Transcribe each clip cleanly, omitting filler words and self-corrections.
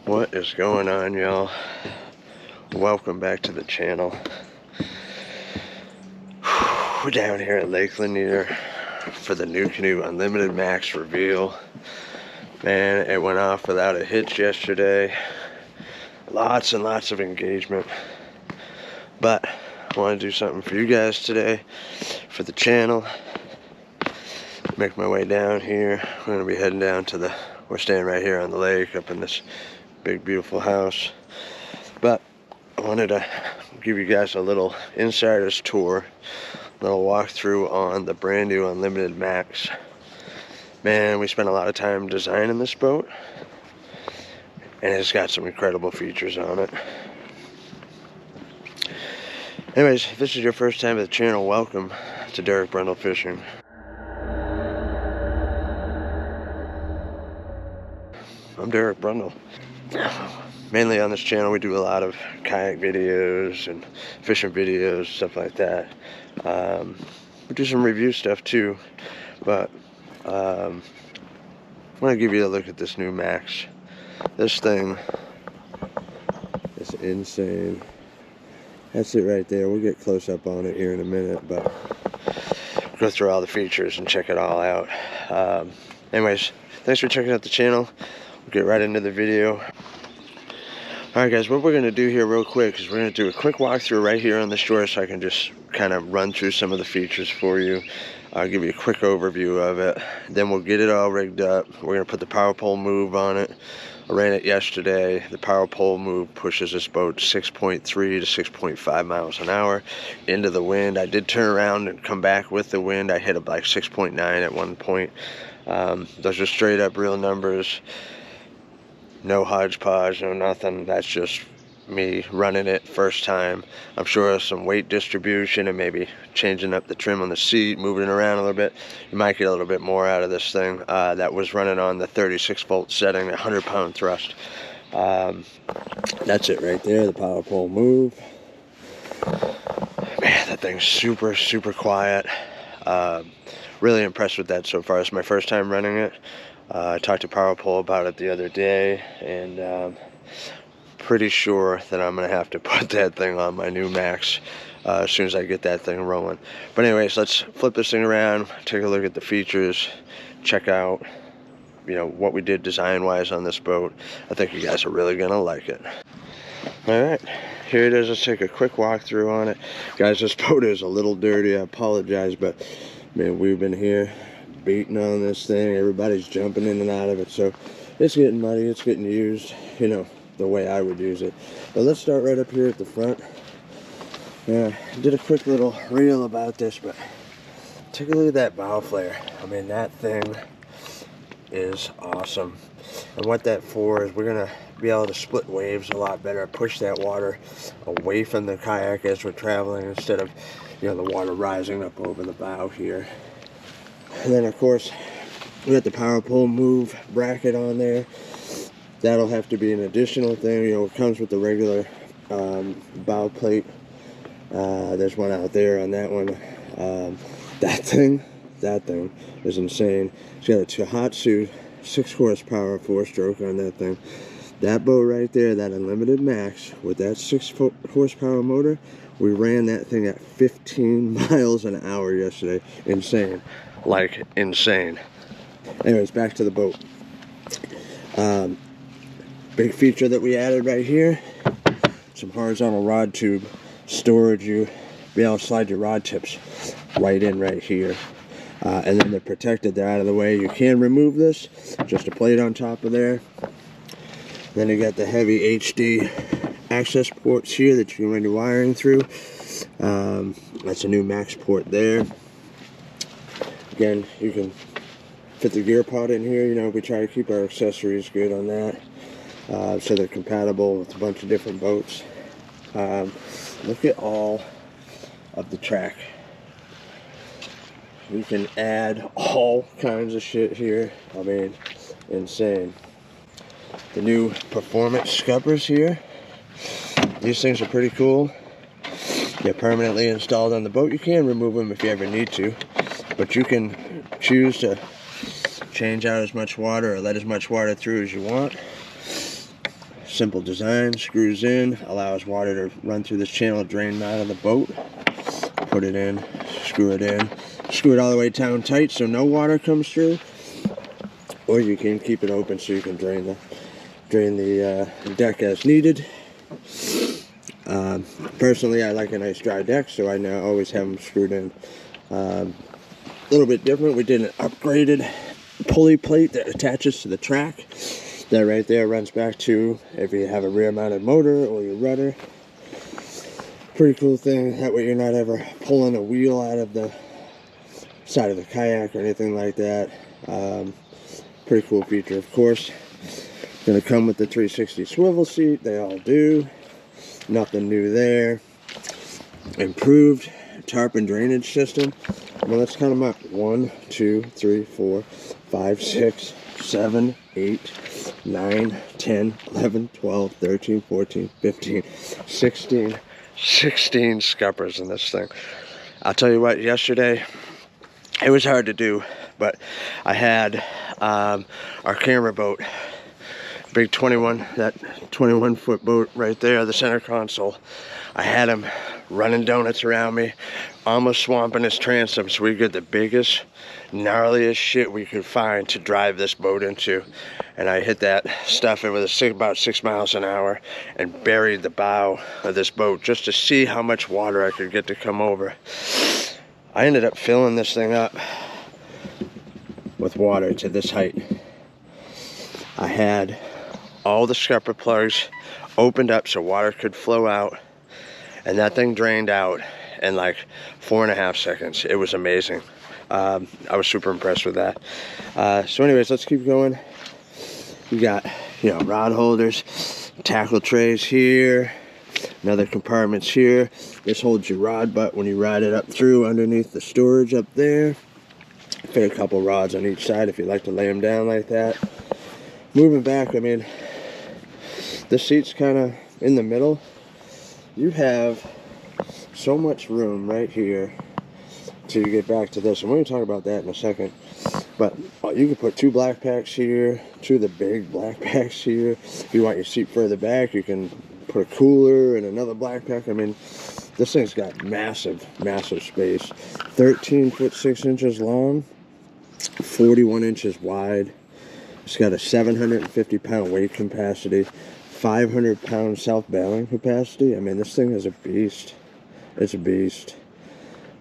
What is going on, y'all? Welcome back to the channel. We're down here at Lake Lanier for the Nucanoe Unlimited Max reveal. Man, it went off without a hitch yesterday. Lots and lots of engagement. But I want to do something for you guys today, for the channel. Make my way down here. We're going to be heading down to we're staying right here on the lake up in this big beautiful house. But I wanted to give you guys a little insider's tour, a little walkthrough on the brand new Unlimited Max. Man, we spent a lot of time designing this boat, and it's got some incredible features on it. Anyways, if this is your first time at the channel, welcome to Derek Brundle Fishing. I'm Derek Brundle. Mainly on this channel we do a lot of kayak videos and fishing videos, stuff like that. We do some review stuff too, but I want to give you a look at this new Max. This thing is insane. That's it right there. We'll get close up on it here in a minute, but go through all the features and check it all out. Anyways, thanks for checking out the channel. We'll get right into the video. Alright guys, what we're going to do here real quick is we're going to do a quick walkthrough right here on the shore so I can just kind of run through some of the features for you. I'll give you a quick overview of it. Then we'll get it all rigged up. We're going to put the power pole move on it. I ran it yesterday. The power pole move pushes this boat 6.3 to 6.5 miles an hour into the wind. I did turn around and come back with the wind. I hit up like 6.9 at one point. Those are straight up real numbers. No hodgepodge, no nothing. That's just me running it first time. I'm sure some weight distribution and maybe changing up the trim on the seat, moving it around a little bit, you might get a little bit more out of this thing. That was running on the 36 volt setting, 100 pound thrust. That's it right there, the power pole move. Man, that thing's super quiet. Really impressed with that so far. It's my first time running it. I talked to Power Pole about it the other day, and pretty sure that I'm going to have to put that thing on my new Max as soon as I get that thing rolling. But anyways, let's flip this thing around, take a look at the features, check out, what we did design-wise on this boat. I think you guys are really going to like it. Alright, here it is. Let's take a quick walkthrough on it. Guys, this boat is a little dirty. I apologize, but man, we've been here beating on this thing. Everybody's jumping in and out of it, so it's getting muddy, it's getting used, the way I would use it. But let's start right up here at the front. I did a quick little reel about this, but take a look at that bow flare. I mean, that thing is awesome. And what that for is we're gonna be able to split waves a lot better, push that water away from the kayak as we're traveling instead of the water rising up over the bow here. And then of course we got the power pole move bracket on there. That'll have to be an additional thing. It comes with the regular bow plate. There's one out there on that one. That thing is insane. It's got a Tohatsu 6 horsepower 4-stroke on that thing. That boat right there, that Unlimited Max with that 6 horsepower motor, we ran that thing at 15 miles an hour yesterday. Insane. Like insane. Anyways, back to the boat. Big feature that we added right here, some horizontal rod tube storage. You be able to slide your rod tips right in right here, and then they're protected. They're out of the way. You can remove this, just a plate on top of there. Then you got the heavy HD access ports here that you can run your wiring through. That's a new Max port there. Again, you can fit the gear pod in here. We try to keep our accessories good on that, so they're compatible with a bunch of different boats. Look at all of the track. You can add all kinds of shit here. I mean, insane. The new performance scuppers here. These things are pretty cool. They're permanently installed on the boat. You can remove them if you ever need to, but you can choose to change out as much water or let as much water through as you want. simple design, screws in, allows water to run through this channel, drain out of the boat, put it in, screw it all the way down tight so no water comes through, or you can keep it open so you can drain the deck as needed. Personally, I like a nice dry deck, so I now always have them screwed in. A little bit different, we did an upgraded pulley plate that attaches to the track. That right there runs back to if you have a rear mounted motor or your rudder. Pretty cool thing, that way you're not ever pulling a wheel out of the side of the kayak or anything like that. Pretty cool feature, of course. Gonna come with the 360 swivel seat, they all do. Nothing new there. Improved tarp and drainage system. Well, let's count them up. 1, 2, 3, 4, 5, 6, 7, 8, 9, 10, 11, 12, 13, 14, 15, 16 scuppers in this thing. I'll tell you what, yesterday it was hard to do, but I had our camera boat, big 21 foot boat right there, the center console. I had him running donuts around me, almost swamping his transom, so we get the biggest, gnarliest shit we could find to drive this boat into. And I hit that stuff with about 6 miles an hour and buried the bow of this boat just to see how much water I could get to come over. I ended up filling this thing up with water to this height. I had all the scupper plugs opened up so water could flow out, and that thing drained out in like 4.5 seconds. It was amazing. I was super impressed with that. So anyways, let's keep going. We got, rod holders, tackle trays here, another compartments here. This holds your rod butt when you ride it up through underneath the storage up there. Fit a couple rods on each side if you like to lay them down like that. Moving back, I mean, the seat's kind of in the middle. You have so much room right here to get back to this, and we're going to talk about that in a second. But you can put 2 black packs here, 2 of the big black packs here. If you want your seat further back, you can put a cooler and another black pack. I mean, this thing's got massive space. 13 foot 6 inches long, 41 inches wide. It's got a 750 pound weight capacity, 500 pound self-bailing capacity. I mean, this thing is a beast. It's a beast.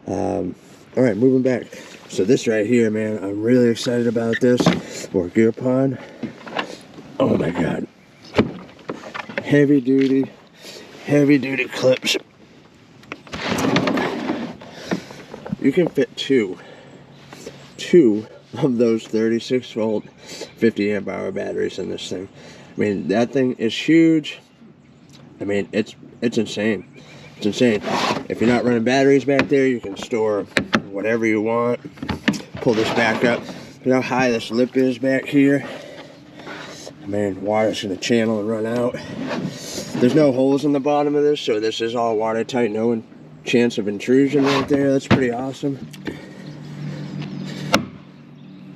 All right, moving back. So this right here, man, I'm really excited about this. For gear pond. Oh my God. Heavy duty clips. You can fit two of those 36 volt 50 amp hour batteries in this thing. I mean, that thing is huge. I mean, it's insane. It's insane. If you're not running batteries back there, you can store whatever you want. Pull this back up. Look how high this lip is back here. Man, water's gonna channel and run out. There's no holes in the bottom of this, so this is all watertight. No chance of intrusion right there. That's pretty awesome.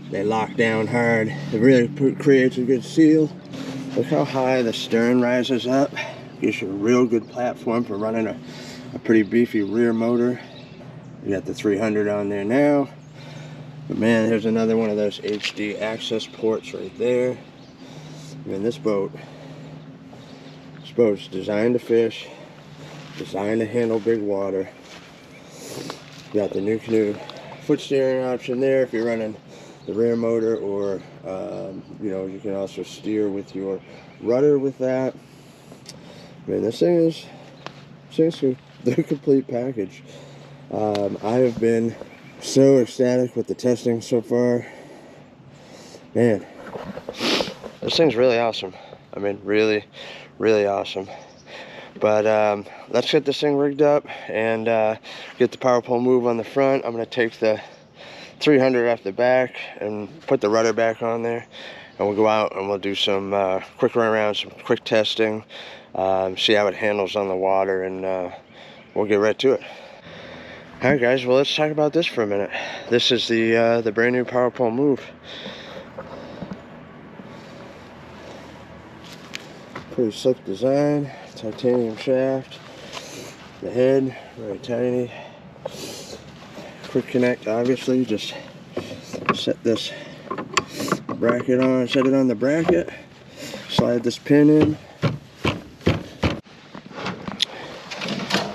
They lock down hard. It really creates a good seal. Look how high the stern rises up. Gives you a real good platform for running a pretty beefy rear motor. You got the 300 on there now. But man, here's another one of those HD access ports right there. I mean, this boat's designed to fish, designed to handle big water. You got the Nucanoe foot steering option there if you're running the rear motor, or you can also steer with your rudder with that. Man, this thing is the complete package. I have been so ecstatic with the testing so far. Man, this thing's really awesome. I mean, really awesome. But let's get this thing rigged up and get the power pole move on the front. I'm going to take the 300 off the back and put the rudder back on there, and we'll go out and we'll do some quick run around, some quick testing, see how it handles on the water, and we'll get right to it. Alright guys, well, let's talk about this for a minute. This is the brand new power pole move. Pretty slick design, titanium shaft. The head, very tiny. Quick connect, obviously. Just set this bracket on, set it on the bracket. Slide this pin in.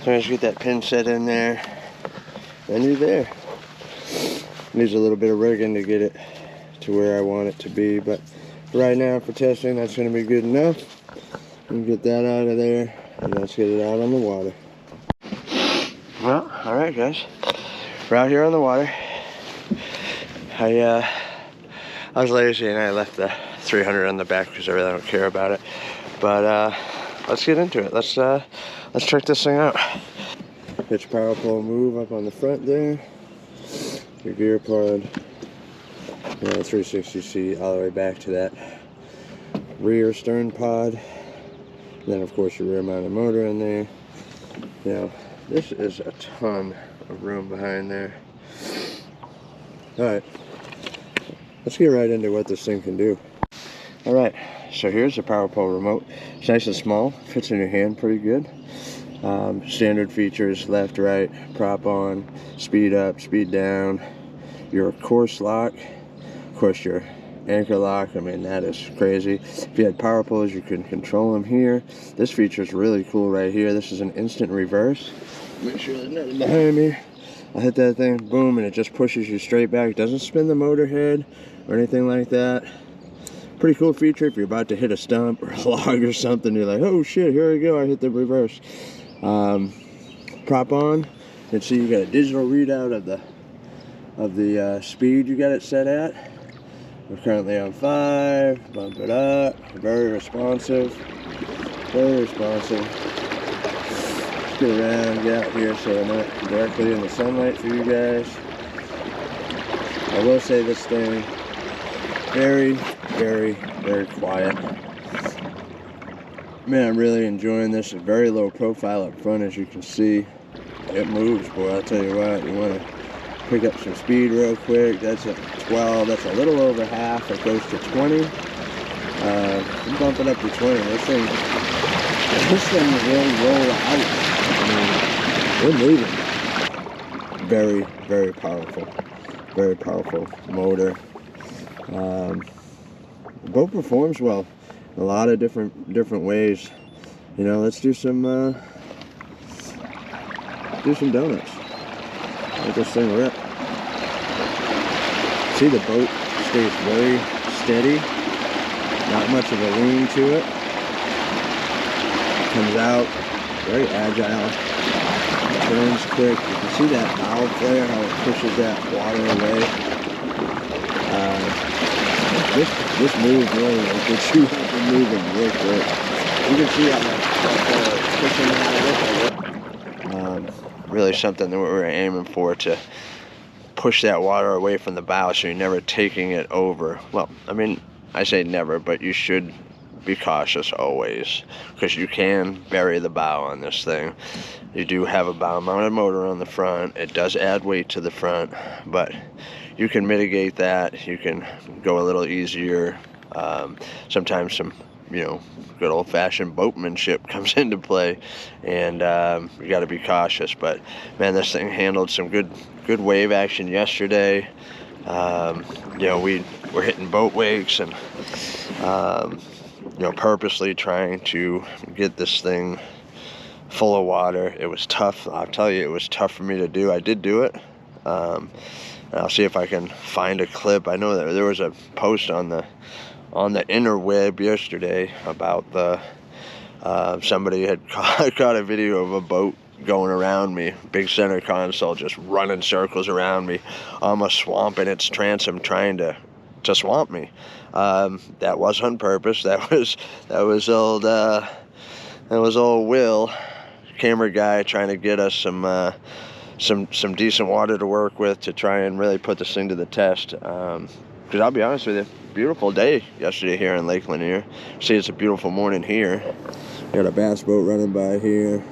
So just get that pin set in there, and you're there. Needs a little bit of rigging to get it to where I want it to be, but right now for testing, that's going to be good enough. And get that out of there, and let's get it out on the water. Well, all right, guys, we're out here on the water. I was lazy and I left the 300 on the back because I really don't care about it. But let's get into it. Let's check this thing out. Hitch power pole move up on the front there. Your gear pod. 360 seat all the way back to that rear stern pod. And then of course your rear mounted motor in there. You know, this is a ton of room behind there. Alright, let's get right into what this thing can do. Alright, so here's the power pole remote. It's nice and small, fits in your hand pretty good. Standard features, left, right, prop on, speed up, speed down, your course lock, of course your anchor lock. I mean, that is crazy. If you had power poles, you can control them here. This feature is really cool right here. This is an instant reverse. Make sure there's nothing behind me. I'll hit that thing, boom, and it just pushes you straight back. It doesn't spin the motor head or anything like that. Pretty cool feature if you're about to hit a stump or a log or something. You're like, oh shit, here we go, I hit the reverse. Prop on, and see you got a digital readout of the speed you got it set at. We're currently on 5, bump it up, very responsive, very responsive. Let's get around, get out here so we're not directly in the sunlight for you guys. I will say this thing, very, very, very quiet. Man, I'm really enjoying this. It's very low profile up front, as you can see. It moves, boy, I'll tell you what. You want to pick up some speed real quick. That's at 12, that's a little over half. It goes to 20. I'm bumping up to 20. This thing will roll out. I mean, we're moving. Very, very powerful. Very powerful motor. The boat performs well in a lot of different ways. You know, let's do some donuts. Let this thing rip. See, the boat stays very steady. Not much of a lean to it. Comes out very agile. Turns quick. You can see that valve flare, how it pushes that water away. This move really will get you up and moving real quick. You can see how much pushing that. Really something that we're aiming for, to push that water away from the bow so you're never taking it over. Well, I mean, I say never, but you should be cautious always, because you can bury the bow on this thing. You do have a bow mounted motor on the front. It does add weight to the front, but you can mitigate that. You can go a little easier. Sometimes some, you know, good old-fashioned boatmanship comes into play, and you got to be cautious. But man, this thing handled some good wave action yesterday. You know, we were hitting boat wakes and you know, purposely trying to get this thing full of water. It was tough. I'll tell you, it was tough for me to do. I did do it. I'll see if I can find a clip. I know that there was a post on the interweb yesterday about the somebody had caught a video of a boat going around me, big center console, just running circles around me, almost swamping its transom, trying to swamp me. That was on purpose. That was old Will, camera guy, trying to get us some decent water to work with to try and really put this thing to the test. Because I'll be honest with you, beautiful day yesterday here in Lake Lanier. See, it's a beautiful morning here. Got a bass boat running by here.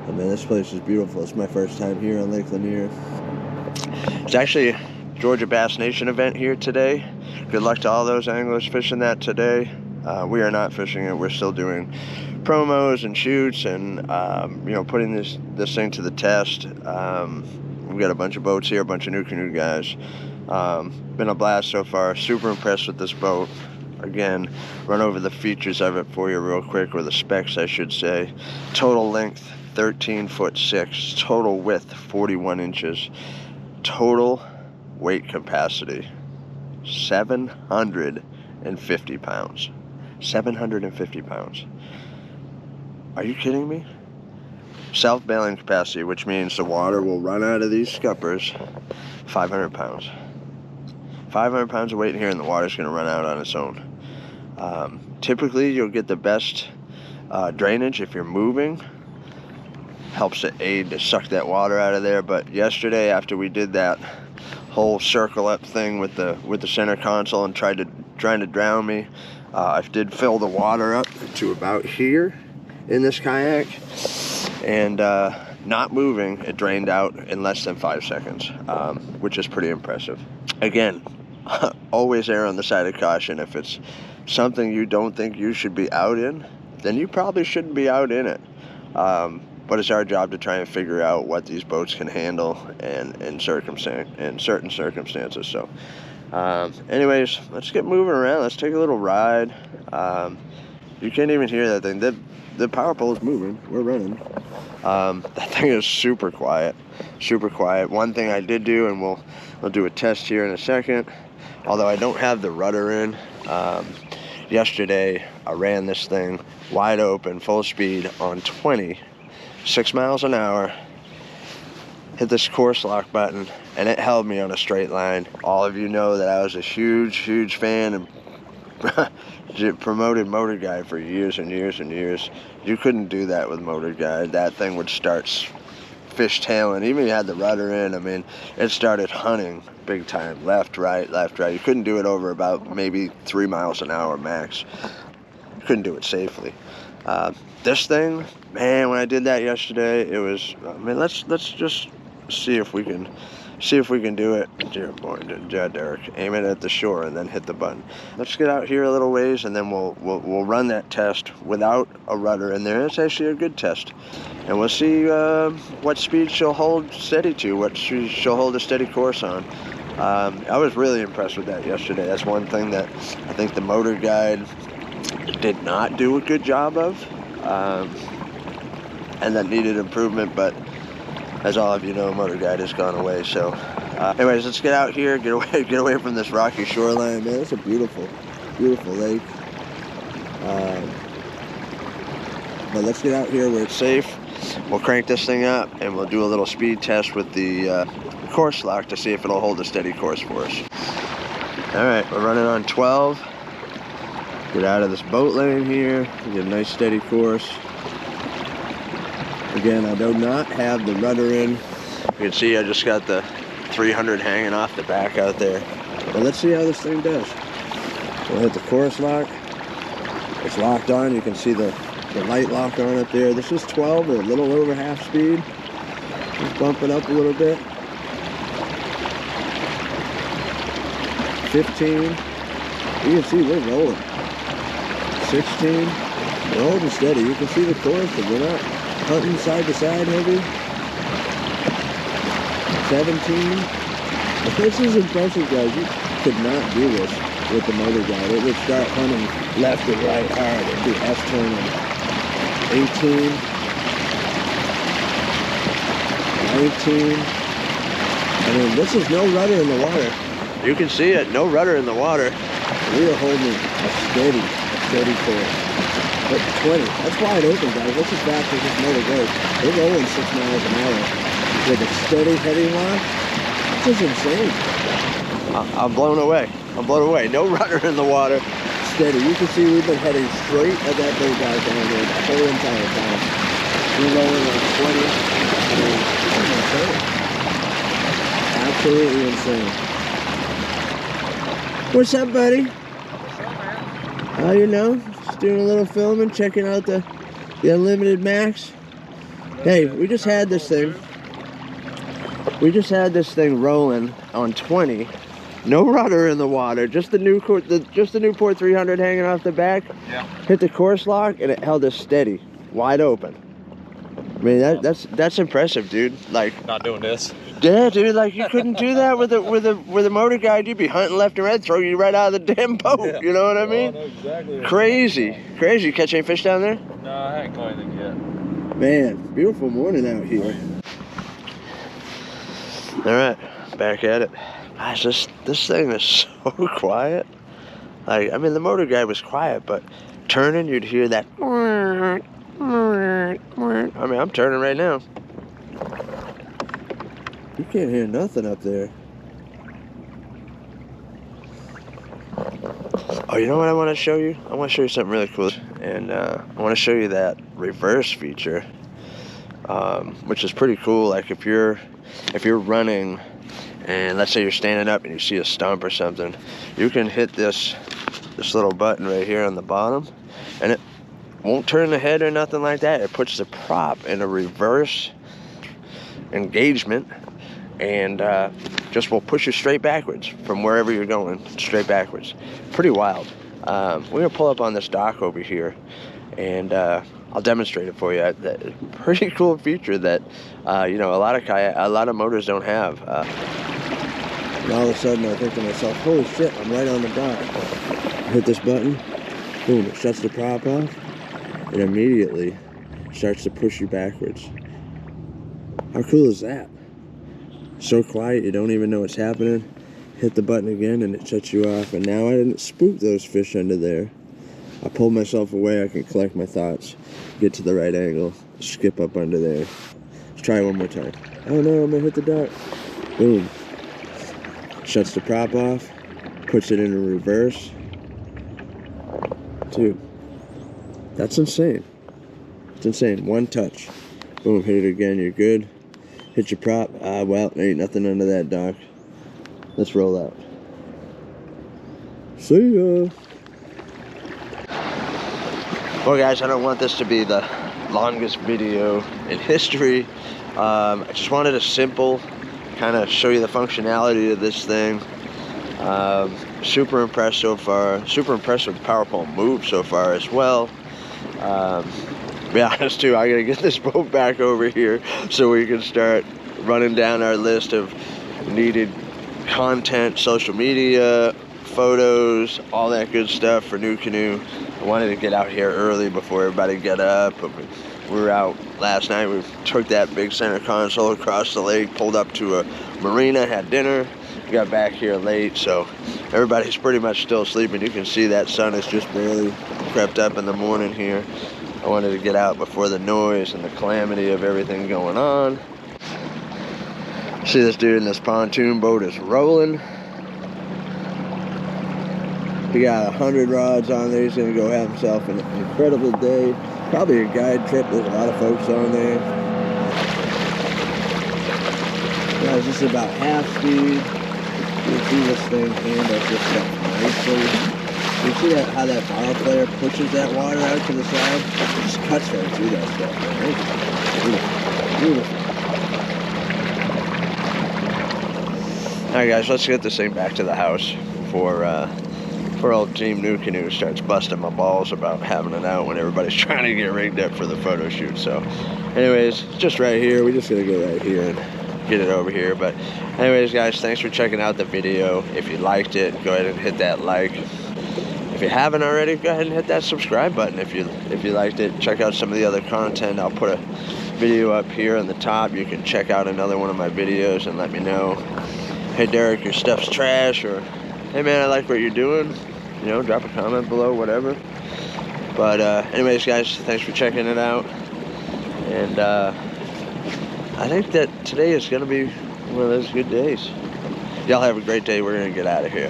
I mean, this place is beautiful. It's my first time here on Lake Lanier. It's actually a Georgia Bass Nation event here today. Good luck to all those anglers fishing that today. We are not fishing it. We're still doing promos and shoots and you know, putting this thing to the test. We've got a bunch of boats here, a bunch of Nucanoe guys. Been a blast so far. Super impressed with this boat. Again, run over the features of it for you real quick, or the specs I should say. Total length 13'6", total width 41 inches, total weight capacity 750 pounds. 750 pounds. Are you kidding me? Self-bailing capacity, which means the water will run out of these scuppers, 500 pounds. 500 pounds of weight in here, and the water's going to run out on its own. Typically, you'll get the best drainage if you're moving. Helps to aid to suck that water out of there. But yesterday, after we did that whole circle up thing with the center console and trying to drown me, I did fill the water up to about here in this kayak, and not moving, it drained out in less than 5 seconds, which is pretty impressive. Again, always err on the side of caution. If it's something you don't think you should be out in, then you probably shouldn't be out in it. But it's our job to try and figure out what these boats can handle in certain circumstances. So anyways, let's get moving around. Let's take a little ride. You can't even hear that thing. The power pole is moving. We're running. That thing is super quiet. Super quiet. One thing I did do, and we'll do a test here in a second, although I don't have the rudder in. Yesterday I ran this thing wide open, full speed on 20, 6 miles an hour, hit this course lock button, and it held me on a straight line. All of you know that I was a huge fan and promoted Motor Guide for years and years and years. You couldn't do that with Motor Guide. That thing would start fishtailing. Even if you had the rudder in, I mean, it started hunting big time. Left, right. You couldn't do it over about maybe 3 miles an hour max. You couldn't do it safely. This thing, man, when I did that yesterday, it was, I mean, let's just see if we can do it. Dear boy, Derek, aim it at the shore and then hit the button. Let's get out here a little ways, and then we'll run that test without a rudder in there. It's actually a good test, and we'll see what speed she'll hold steady to, what she'll hold a steady course on. I was really impressed with that yesterday. That's one thing that I think the Motor Guide did not do a good job of, and that needed improvement. But as all of you know, Motor Guide has gone away. So anyways, let's get out here, get away from this rocky shoreline. Man, it's a beautiful lake. But let's get out here where it's safe. We'll crank this thing up, and we'll do a little speed test with the course lock to see if it'll hold a steady course for us. All right, we're running on 12. Get out of this boat lane here, get a nice steady course. Again, I do not have the rudder in. You can see I just got the 300 hanging off the back out there. But let's see how this thing does. We'll hit the course lock. It's locked on. You can see the light lock on it there. This is 12 or a little over half speed. Just bump it up a little bit. 15. You can see we're rolling. 16. We're holding steady. You can see the course, but we're not hunting side to side heavy. 17. This is impressive, guys. You could not do this with the Motor Guide. It would start hunting left and right hard. It'd be S-turning. 18. 19. I mean, this is no rudder in the water. You can see it, no rudder in the water. We are holding a steady course. But 20, that's wide open, guys. That's as fast as this motor goes. We're rolling 6 miles an hour with a steady heavy lock. This is insane. I'm blown away. No rudder in the water. Steady. You can see we've been heading straight at that boat guy down there the whole entire time. We're rolling like 20. This is insane. Absolutely insane. What's up, buddy? What's up, man? Oh, you know, just doing a little filming, checking out the Unlimited Max. Hey, we just had this thing. We just had this thing rolling on 20, No rudder in the water, just the Newport 300 hanging off the back. Yeah. Hit the course lock and it held us steady, wide open. I mean that's impressive, dude. Like Not doing this. Yeah, dude. Like you couldn't do that with a motor guide. You'd be hunting left and right, throw you right out of the damn boat. Yeah. You know what I mean? I know exactly. Crazy. You catch any fish down there? No, I haven't caught anything yet. Man, beautiful morning out here. All right, back at it. Gosh, this thing is so quiet. Like, I mean, the motor guide was quiet, but turning, you'd hear that. I mean, I'm turning right now. You can't hear nothing up there. Oh, you know what I want to show you? I want to show you something really cool. And I want to show you that reverse feature, which is pretty cool. Like if you're running and let's say you're standing up and you see a stump or something, you can hit this little button right here on the bottom and it won't turn the head or nothing like that. It puts the prop in a reverse engagement and just will push you straight backwards from wherever you're going, straight backwards. Pretty wild. We're gonna pull up on this dock over here and I'll demonstrate it for you. That pretty cool feature that you know, a lot of motors don't have. And all of a sudden I think to myself, holy shit, I'm right on the dock. I hit this button, boom, it shuts the prop off and immediately starts to push you backwards. How cool is that? So quiet, you don't even know what's happening. Hit the button again and it shuts you off. And now I didn't spook those fish under there. I pulled myself away, I can collect my thoughts, get to the right angle, skip up under there. Let's try one more time. Oh no, I'm gonna hit the dock. Boom. Shuts the prop off, puts it in reverse. Dude, that's insane. It's insane. One touch. Boom, hit it again, you're good. Hit your prop. Well, there ain't nothing under that dock. Let's roll out. See ya. Well, guys, I don't want this to be the longest video in history. I just wanted a simple kind of show you the functionality of this thing. Super impressed so far. Super impressed with the power pole move so far as well. To be honest too, I gotta get this boat back over here so we can start running down our list of needed content, social media, photos, all that good stuff for Nucanoe. I wanted to get out here early before everybody got up. We were out last night. We took that big center console across the lake, pulled up to a marina, had dinner, got back here late, so everybody's pretty much still sleeping. You can see that sun has just barely crept up in the morning here. I wanted to get out before the noise and the calamity of everything going on. See this dude in this pontoon boat is rolling. He got 100 rods on there. He's gonna go have himself an incredible day. Probably a guide trip. There's a lot of folks on there. Guys, this is about half speed. You see this thing handles this stuff nicely. You see that how that bottle player pushes that water out to the side? It just cuts right through that stuff. Right? Beautiful. Alright guys, let's get this thing back to the house before old Team Nucanoe starts busting my balls about having it out when everybody's trying to get rigged up for the photo shoot. So anyways, just right here. We just gotta go right here and get it over here. But anyways guys, thanks for checking out the video. If you liked it, go ahead and hit that like. If you haven't already, go ahead and hit that subscribe button. If you liked it, check out some of the other content. I'll put a video up here on the top. You can check out another one of my videos and let me know, hey Derek, your stuff's trash, or hey man, I like what you're doing. You know, drop a comment below, whatever. But anyways guys, thanks for checking it out. And I think that today is gonna be one of those good days. Y'all have a great day. We're gonna get out of here.